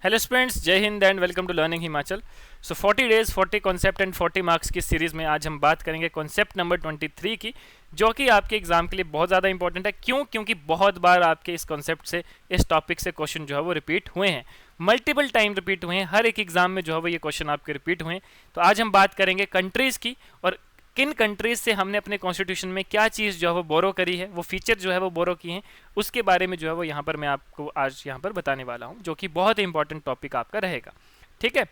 Hello students, जय हिंद and welcome to learning Himachal. So 40 days 40 concept and 40 marks की series में आज हम बात करेंगे कॉन्सेप्ट नंबर 23 की, जो कि आपके एग्जाम के लिए बहुत ज़्यादा इंपॉर्टेंट है। क्यों? क्योंकि बहुत बार आपके इस कॉन्सेप्ट से, इस टॉपिक से क्वेश्चन जो है वो रिपीट हुए हैं, मल्टीपल टाइम रिपीट हुए हैं, हर एक एग्जाम में जो है वो ये क्वेश्चन आपके रिपीट हुए हैं। तो आज हम बात करेंगे कंट्रीज़ की, और किन कंट्रीज से हमने अपने कॉन्स्टिट्यूशन में क्या चीज़ जो है वो बोरो करी है, वो फीचर जो है वो बोरो किए हैं, उसके बारे में जो है वो यहाँ पर मैं आपको आज यहाँ पर बताने वाला हूँ, जो कि बहुत ही इंपॉर्टेंट टॉपिक आपका रहेगा। ठीक है,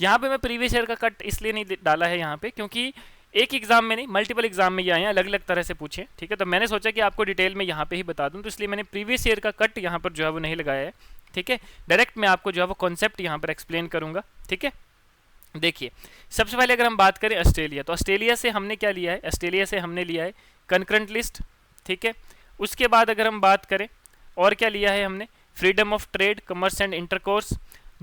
यहाँ पे मैं प्रीवियस ईयर का कट इसलिए नहीं डाला है यहाँ पे, क्योंकि एक एग्जाम में नहीं, मल्टीपल एग्जाम में ये आए हैं, अलग अलग तरह से पूछे। ठीक है, तो मैंने सोचा कि आपको डिटेल में यहाँ पे ही बता दूँ, तो इसलिए मैंने प्रीवियस ईयर का कट यहाँ पर जो है वो नहीं लगाया है। ठीक है, डायरेक्ट मैं आपको जो है वो कॉन्सेप्ट यहाँ पर एक्सप्लेन करूँगा। ठीक है, देखिए, सबसे पहले अगर हम बात करें ऑस्ट्रेलिया, तो ऑस्ट्रेलिया से हमने क्या लिया है? ऑस्ट्रेलिया से हमने लिया है कंकरेंट लिस्ट। ठीक है, उसके बाद अगर हम बात करें और क्या लिया है हमने, freedom of trade, commerce and intercourse,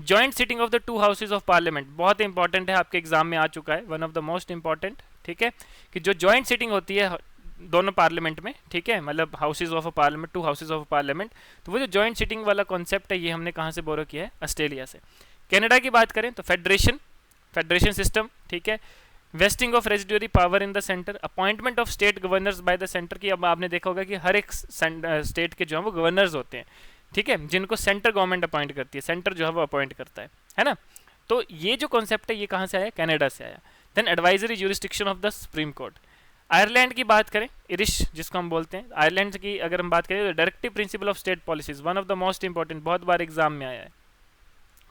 joint sitting of the two houses of parliament. बहुत इंपॉर्टेंट है, आपके एग्जाम में आ चुका है, one of the most important. ठीक है, कि जो जॉइंट सिटिंग होती है दोनों पार्लियामेंट में, ठीक है, मतलब houses of a parliament, to houses of parliament, तो वो जो जॉइंट सिटिंग वाला कॉन्सेप्ट है, ये हमने कहाँ से बोरो किया है? ऑस्ट्रेलिया से। कनाडा की बात करें तो फेडरेशन सिस्टम। ठीक है, wasting of residuary power in the centre, appointment of state governors by the centre की। अब आपने देखा होगा कि हर एक स्टेट के जो है वो गवर्नर्स होते हैं, ठीक है, जिनको सेंटर गवर्नमेंट अपॉइंट करती है, सेंटर जो है वो अपॉइंट करता है ना। तो ये जो कॉन्सेप्ट है ये कहाँ से आया? कनाडा से आया। Then advisory jurisdiction of the supreme court. Ireland की बात करें, इरिश जिसको हम बोलते हैं, आयरलैंड की अगर हम बात करें तो directive principle of state policies, one of the most important, बहुत बार एग्जाम में आया है।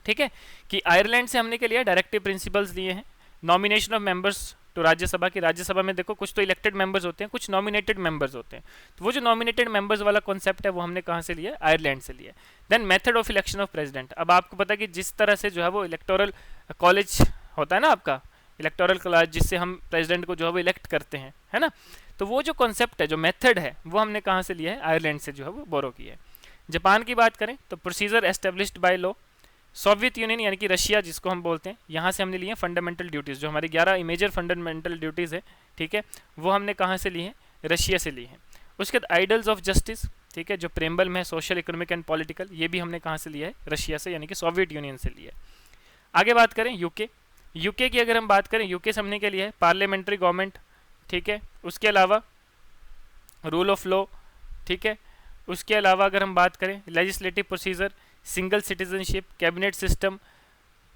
ठीक है, कि आयरलैंड से हमने क्या लिया? डायरेक्टिव प्रिंसिपल्स लिए हैं। नॉमिनेशन ऑफ मेंबर्स तो राज्यसभा की, राज्यसभा में देखो कुछ तो इलेक्टेड मेंबर्स होते हैं, कुछ नॉमिनेटेड मेंबर्स होते हैं, तो वो जो नॉमिनेटेड मेंबर्स वाला कॉन्सेप्ट है वो हमने कहाँ से लिया? आयरलैंड से लिया। Then method of election of president. अब आपको पता है कि जिस तरह से जो है वो इलेक्टोरल कॉलेज होता है ना आपका, इलेक्टोरल कॉलेज, जिससे हम प्रेसिडेंट को जो है वो इलेक्ट करते हैं, है ना, तो वो जो कॉन्सेप्ट है, जो मेथड है, वो हमने कहाँ से लिया है? आयरलैंड से जो है वो बोरो किया है। जापान की बात करें तो procedure established by law. Soviet union यानी कि रशिया जिसको हम बोलते हैं, यहाँ से हमने लिए हैं फंडामेंटल ड्यूटीज़, जो हमारी 11 मेजर फंडामेंटल ड्यूटीज़ है, ठीक है, वो हमने कहाँ से ली हैं? रशिया से ली हैं। उसके बाद आइडल्स ऑफ जस्टिस, ठीक है, जो प्रेम्बल में है, सोशल, इकोनॉमिक एंड पॉलिटिकल, ये भी हमने कहाँ से लिया है? रशिया से, यानी कि सोवियत यूनियन से लिया है। आगे बात करें यूके की अगर हम बात करें, यूके से हमने क्या लिया है? Parliamentary government. ठीक है, उसके अलावा रूल ऑफ लॉ। ठीक है, उसके अलावा अगर हम बात करें legislative procedure, single citizenship, cabinet system,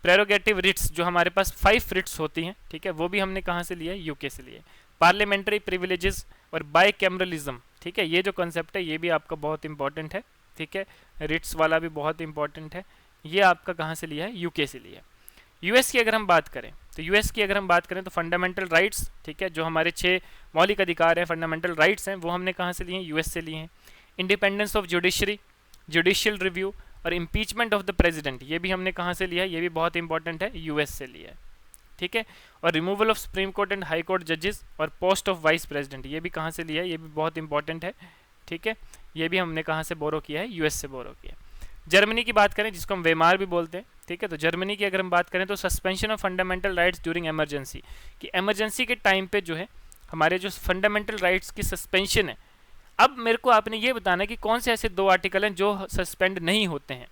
prerogative writs, जो हमारे पास 5 रिट्स होती हैं, ठीक है, वो भी हमने कहाँ से लिया है? यूके से लिया है। पार्लियामेंट्री प्रिविलेजेस और बाई कैमरलिज्म, ठीक है, ये जो कॉन्सेप्ट है ये भी आपका बहुत इंपॉर्टेंट है। ठीक है, रिट्स वाला भी बहुत इंपॉर्टेंट है, ये आपका कहाँ से लिया है? यूके से लिया है। यूएस की अगर हम बात करें तो यूएस की अगर हम बात करें तो फंडामेंटल राइट्स, ठीक है, जो हमारे 6 मौलिक अधिकार हैं, फंडामेंटल राइट्स हैं, वो हमने कहाँ से लिए हैं? यूएस से लिए हैं। Independence of judiciary, judicial review और इम्पीचमेंट ऑफ द प्रेसिडेंट, ये भी हमने कहाँ से लिया है? ये भी बहुत इंपॉर्टेंट है, यूएस से लिया है। ठीक है, और removal of supreme court and high court जजेस और पोस्ट ऑफ वाइस प्रेसिडेंट, ये भी कहाँ से लिया है? ये भी बहुत इंपॉर्टेंट है। ठीक है, ये भी हमने कहाँ से बोरो किया है? यूएस से बोरो किया है। जर्मनी की बात करें, जिसको हम वेमार भी बोलते हैं, ठीक है, तो जर्मनी की अगर हम बात करें तो suspension of fundamental rights during emergency, कि एमरजेंसी के टाइम पे जो है हमारे जो फंडामेंटल राइट्स की सस्पेंशन है। अब मेरे को आपने ये बताना है कि कौन से ऐसे 2 आर्टिकल हैं जो सस्पेंड नहीं होते हैं,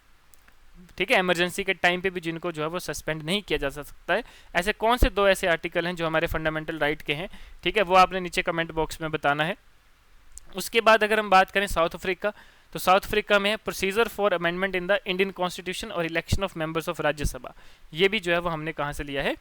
ठीक है, इमरजेंसी के टाइम पे भी जिनको जो है वो सस्पेंड नहीं किया जा सकता है। ऐसे कौन से 2 ऐसे आर्टिकल हैं जो हमारे फंडामेंटल राइट के हैं, ठीक है, वो आपने नीचे कमेंट बॉक्स में बताना है। उसके बाद अगर हम बात करें साउथ अफ्रीका, तो साउथ अफ्रीका में है procedure for amendment in the Indian constitution और election of members of Rajya Sabha, ये भी जो है वो हमने कहाँ से लिया है?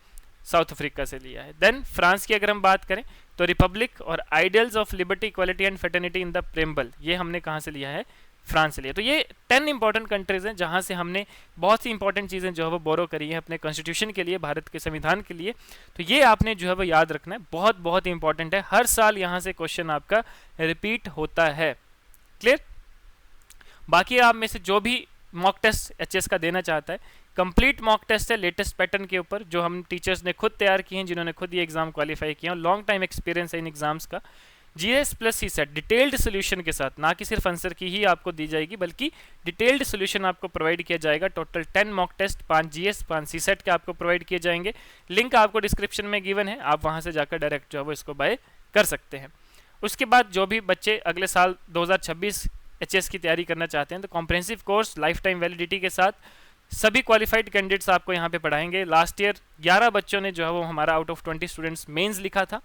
साउथ अफ्रीका से लिया है। देन फ्रांस की अगर हम बात करें तो रिपब्लिक और ideals of liberty, equality and fraternity in the preamble, ये हमने कहाँ से लिया है? फ्रांस से लिया। तो ये 10 इंपॉर्टेंट कंट्रीज हैं जहाँ से हमने बहुत सी इंपॉर्टेंट चीज़ें जो है वो बोरो करी हैं अपने कॉन्स्टिट्यूशन के लिए, भारत के संविधान के लिए। तो ये आपने जो है वो याद रखना है, बहुत बहुत इंपॉर्टेंट है, हर साल यहाँ से क्वेश्चन आपका रिपीट होता है। क्लियर? बाकी आप में से जो भी मॉक टेस्ट एचएस का देना चाहता है, कंप्लीट मॉक टेस्ट है लेटेस्ट पैटर्न के ऊपर, जो हम टीचर्स ने खुद तैयार किए हैं, जिन्होंने खुद ये एग्जाम क्वालिफाई किया और लॉन्ग टाइम एक्सपीरियंस है इन एग्जाम्स का। जीएस प्लस सी सेट डिटेल्ड सोल्यूशन के साथ, ना कि सिर्फ आंसर की ही आपको दी जाएगी, बल्कि डिटेल्ड सोल्यूशन आपको प्रोवाइड किया जाएगा। टोटल 10 मॉक टेस्ट, 5 जीएस 5 सी सेट के आपको प्रोवाइड किए जाएंगे। लिंक आपको डिस्क्रिप्शन में गिवन है, आप वहाँ से जाकर डायरेक्ट जो है वो इसको बाय कर सकते हैं। उसके बाद जो भी बच्चे अगले साल 2026 एचएस की तैयारी करना चाहते हैं तो comprehensive course life time validity के साथ सभी क्वालिफाइड कैंडिडेट्स आपको यहाँ पे पढ़ाएंगे। लास्ट ईयर 11 बच्चों ने जो है वो हमारा आउट ऑफ 20 स्टूडेंट्स मेंस लिखा था।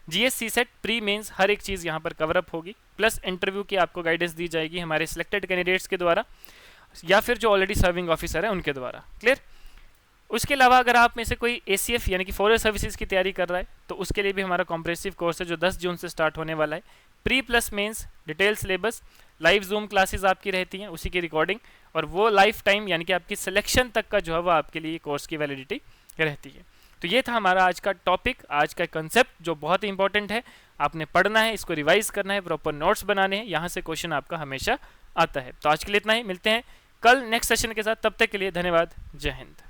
जीएस सीसेट प्री मेंस हर एक चीज़ यहाँ पर कवर अप होगी, प्लस इंटरव्यू की आपको गाइडेंस दी जाएगी हमारे सिलेक्टेड कैंडिडेट्स के द्वारा या फिर जो ऑलरेडी सर्विंग ऑफिसर है उनके द्वारा। क्लियर। उसके अलावा अगर आप में से कोई एसीएफ यानी कि फॉरेस्ट सर्विसेज की तैयारी कर रहा है तो उसके लिए भी हमारा कॉम्प्रिहेंसिव कोर्स है जो 10 जून से स्टार्ट होने वाला है। Pre plus mains detail syllabus, live zoom classes आपकी रहती हैं, उसी की रिकॉर्डिंग, और वो लाइफ टाइम यानी कि आपकी सिलेक्शन तक का जो है वो आपके लिए कोर्स की वैलिडिटी रहती है। तो ये था हमारा आज का टॉपिक, आज का कंसेप्ट जो बहुत ही इंपॉर्टेंट है। आपने पढ़ना है, इसको रिवाइज करना है, प्रॉपर नोट्स बनाने हैं, यहाँ से क्वेश्चन आपका हमेशा आता है। तो आज के लिए इतना ही, मिलते हैं कल नेक्स्ट सेशन के साथ। तब तक के लिए धन्यवाद। जय हिंद।